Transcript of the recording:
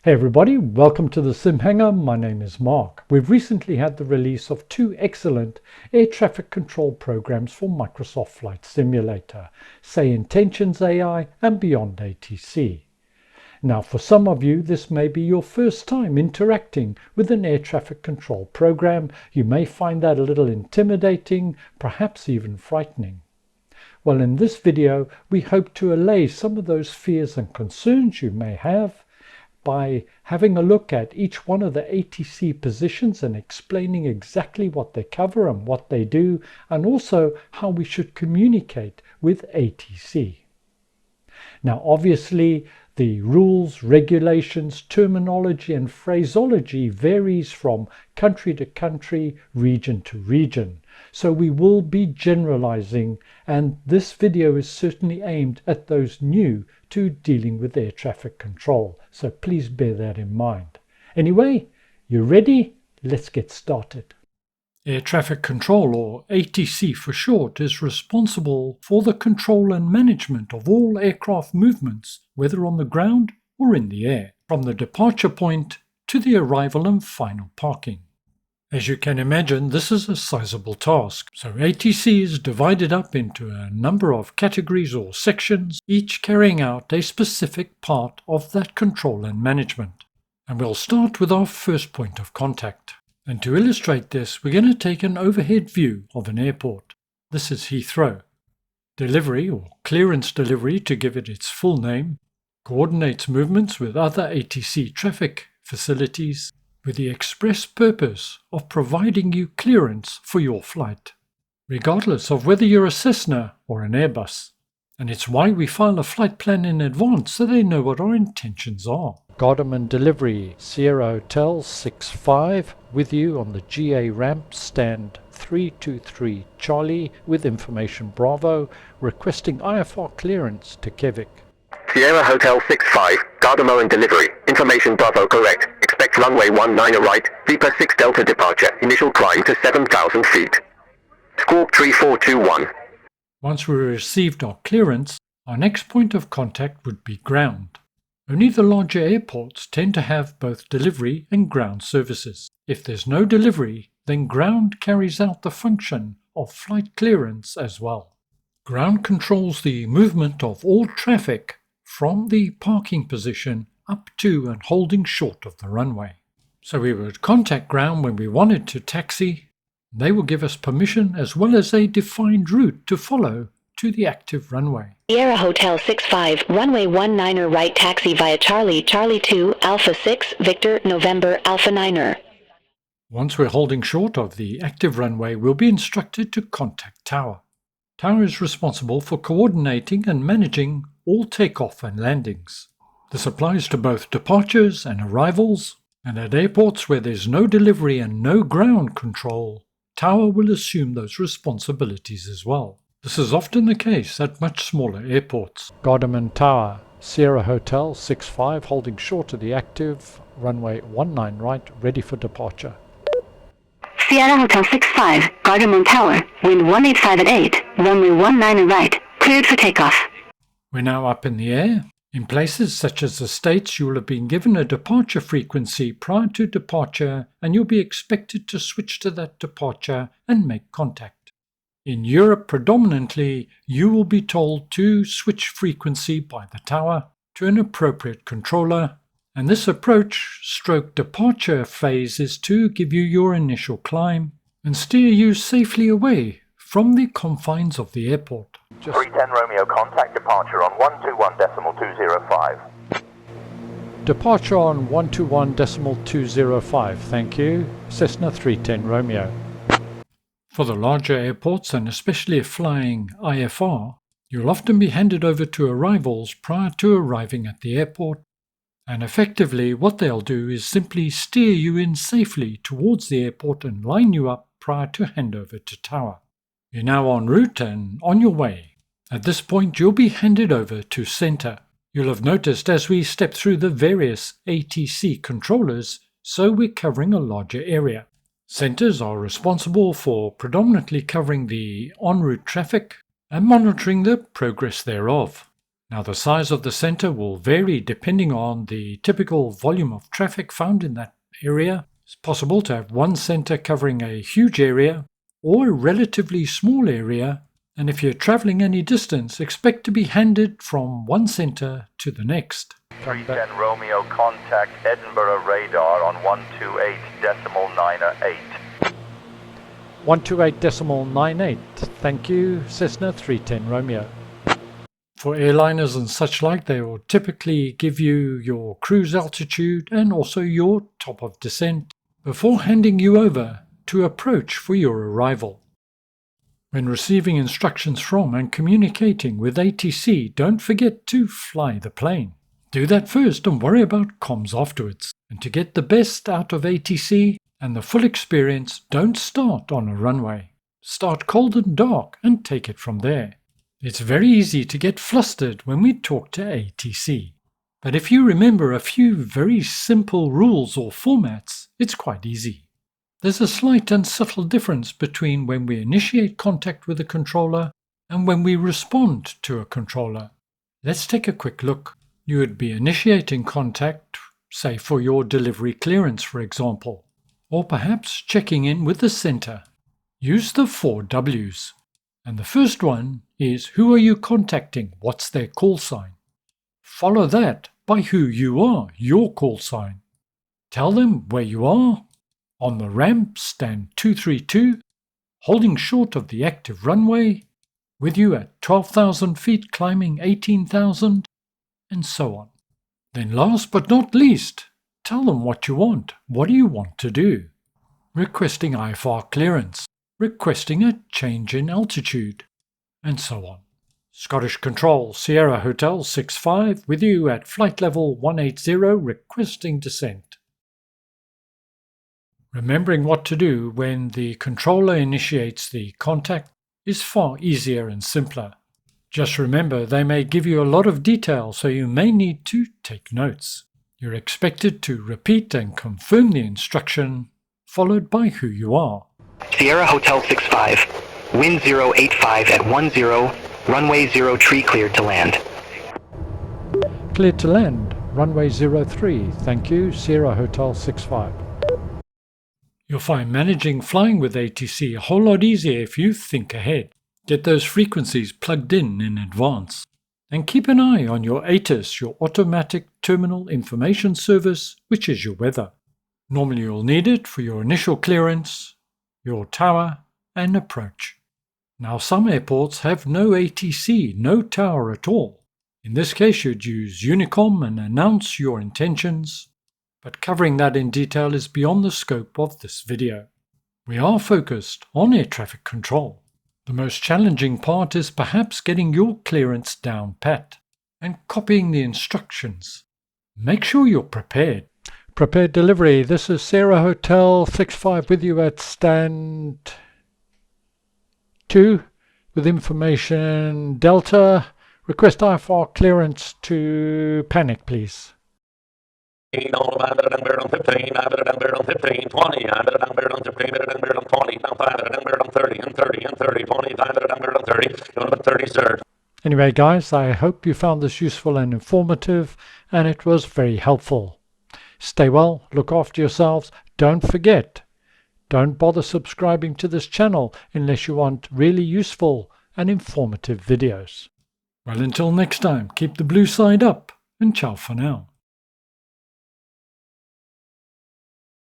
Hey everybody, welcome to the Simhanger. My name is Mark. We've recently had the release of two excellent air traffic control programs for Microsoft Flight Simulator, SayIntentions.AI and BeyondATC. Now for some of you, this may be your first time interacting with an air traffic control program. You may find that a little intimidating, perhaps even frightening. Well, in this video, we hope to allay some of those fears and concerns you may have by having a look at each one of the ATC positions and explaining exactly what they cover and what they do, and also how we should communicate with ATC. Now, obviously, the rules, regulations, terminology, and phraseology varies from country to country, region to region. So we will be generalizing, and this video is certainly aimed at those new to dealing with air traffic control. So please bear that in mind. Anyway, you ready? Let's get started. Air traffic control, or ATC for short, is responsible for the control and management of all aircraft movements, whether on the ground or in the air, from the departure point to the arrival and final parking. As you can imagine, this is a sizable task, so ATC is divided up into a number of categories or sections, each carrying out a specific part of that control and management. And we'll start with our first point of contact. And to illustrate this, we're going to take an overhead view of an airport. This is Heathrow. Delivery, or clearance delivery to give it its full name, coordinates movements with other ATC traffic facilities with the express purpose of providing you clearance for your flight, regardless of whether you're a Cessna or an Airbus. And it's why we file a flight plan in advance so they know what our intentions are. Gardaman Delivery, Sierra Hotel 65, with you on the GA ramp, stand 323 Charlie, with information Bravo, requesting IFR clearance to Kevik. Sierra Hotel 65, Gardaman Delivery, information Bravo correct, expect runway 19 right, Vipa 6 Delta departure, initial climb to 7,000 feet. Squawk 3421. Once we received our clearance, our next point of contact would be ground. Only the larger airports tend to have both delivery and ground services. If there's no delivery, then ground carries out the function of flight clearance as well. Ground controls the movement of all traffic from the parking position up to and holding short of the runway. So we would contact ground when we wanted to taxi. They will give us permission as well as a defined route to follow to the active runway. Sierra Hotel 65, runway 19 right, taxi via Charlie, Charlie 2, Alpha 6, Victor, November, Alpha 9er. Once we're holding short of the active runway, we'll be instructed to contact Tower. Tower is responsible for coordinating and managing all takeoff and landings. This applies to both departures and arrivals, and at airports where there's no delivery and no ground control, Tower will assume those responsibilities as well. This is often the case at much smaller airports. Gardaman Tower, Sierra Hotel 65, holding short of the active, runway 19 right, ready for departure. Sierra Hotel 65, Gardaman Tower, wind 185 at 8, runway 19 right, cleared for takeoff. We're now up in the air. In places such as the States, you will have been given a departure frequency prior to departure, and you'll be expected to switch to that departure and make contact. In Europe predominantly, you will be told to switch frequency by the tower to an appropriate controller, and this approach/departure phase is to give you your initial climb and steer you safely away from the confines of the airport. 310 Romeo, contact departure on 121.205. Departure on 121.205, thank you. Cessna 310 Romeo. For the larger airports, and especially if flying IFR, you'll often be handed over to arrivals prior to arriving at the airport, and effectively what they'll do is simply steer you in safely towards the airport and line you up prior to handover to Tower. You're now en route and on your way. At this point, you'll be handed over to Center. You'll have noticed as we step through the various ATC controllers, so we're covering a larger area. Centers are responsible for predominantly covering the en route traffic and monitoring the progress thereof. Now the size of the center will vary depending on the typical volume of traffic found in that area. It's possible to have one center covering a huge area or a relatively small area, and if you're traveling any distance, expect to be handed from one center to the next. 310 Romeo, contact Edinburgh radar on 128.98. 128.98. Thank you, Cessna 310 Romeo. For airliners and such like, they will typically give you your cruise altitude and also your top of descent before handing you over to approach for your arrival. When receiving instructions from and communicating with ATC, don't forget to fly the plane. Do that first and worry about comms afterwards. And to get the best out of ATC and the full experience, don't start on a runway. Start cold and dark and take it from there. It's very easy to get flustered when we talk to ATC. But if you remember a few very simple rules or formats, it's quite easy. There's a slight and subtle difference between when we initiate contact with a controller and when we respond to a controller. Let's take a quick look. You would be initiating contact, say for your delivery clearance for example, or perhaps checking in with the center. Use the 4 W's. And the first one is who are you contacting? What's their call sign? Follow that by who you are, your call sign. Tell them where you are. On the ramp, stand 232, holding short of the active runway, with you at 12,000 feet climbing 18,000, and so on. Then last but not least, tell them what you want. What do you want to do? Requesting IFR clearance, requesting a change in altitude, and so on. Scottish Control, Sierra Hotel 65, with you at flight level 180, requesting descent. Remembering what to do when the controller initiates the contact is far easier and simpler. Just remember they may give you a lot of detail, so you may need to take notes. You're expected to repeat and confirm the instruction, followed by who you are. Sierra Hotel 65, wind 085 at 10, runway 03 cleared to land. Cleared to land, runway 03, thank you, Sierra Hotel 65. You'll find managing flying with ATC a whole lot easier if you think ahead. Get those frequencies plugged in advance. And keep an eye on your ATIS, your Automatic Terminal Information Service, which is your weather. Normally you'll need it for your initial clearance, your tower, and approach. Now some airports have no ATC, no tower at all. In this case you'd use Unicom and announce your intentions, but covering that in detail is beyond the scope of this video. We are focused on air traffic control. The most challenging part is perhaps getting your clearance down pat and copying the instructions. Make sure you're prepared. Prepared delivery. This is Sierra Hotel 65 with you at stand 2 with information Delta. Request IFR clearance to panic, please. 15, I better than bear on 15, I better than bear on 15, 20, I better than bear on 15, better than bear on 20, now 5, better than bear on 30, and 30, and 30, 20, 5, better than bear on 30, going about 30, sir. Anyway, guys, I hope you found this useful and informative, and it was very helpful. Stay well, look after yourselves, don't forget, don't bother subscribing to this channel unless you want really useful and informative videos. Well, until next time, keep the blue side up, and ciao for now.